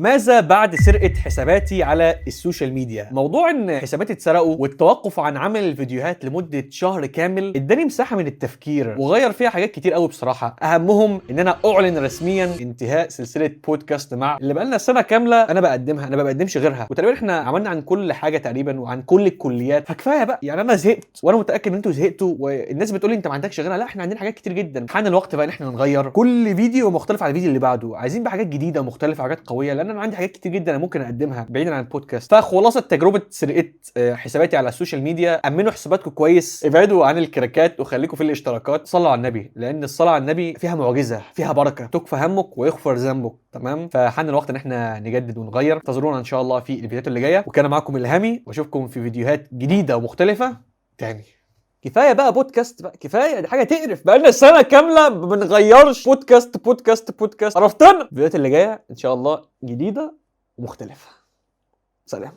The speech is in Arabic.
ماذا بعد سرقة حساباتي على السوشيال ميديا؟ موضوع ان حساباتي اتسرقوا والتوقف عن عمل الفيديوهات لمدة شهر كامل اداني مساحة من التفكير وغير فيها حاجات كتير قوي بصراحة. اهمهم ان انا اعلن رسميا انتهاء سلسلة بودكاست مع اللي بقالنا سنة كاملة انا بقدمها، انا ما بقدمش غيرها، وتقريبا احنا عملنا عن كل حاجة تقريبا وعن كل الكليات، فكفاية بقى. يعني انا زهقت وانا متأكد ان انتوا زهقتوا، والناس بتقول لي انت ما عندكش غيرها. لا، احنا عندنا حاجات كتير جدا. حان الوقت بقى ان احنا نغير. كل فيديو مختلف عن الفيديو اللي بعده، عايزين بقى حاجات جديدة ومختلفة، حاجات قوية، لان انا عندي حاجات كتير جدا انا ممكن اقدمها بعيدا عن البودكاست. فخلاصه تجربه سرقه حساباتي على السوشيال ميديا، امنوا حساباتكم كويس، ابعدوا عن الكراكات وخليكم في الاشتراكات. صلوا على النبي، لان الصلاه على النبي فيها معجزه، فيها بركه، تكفى همك ويغفر ذنبك. تمام؟ فحان الوقت ان احنا نجدد ونغير. انتظرونا ان شاء الله في الفيديوهات اللي جايه، وكان معاكم الهامي، واشوفكم في فيديوهات جديده ومختلفه تاني. كفايه بقى بودكاست بقى، كفايه، دي حاجه تقرف. بقالنا سنه كامله ما بنغيرش بودكاست. عرفتنا؟ الفيديوهات اللي جايه ان شاء الله جديده ومختلفه. سلام.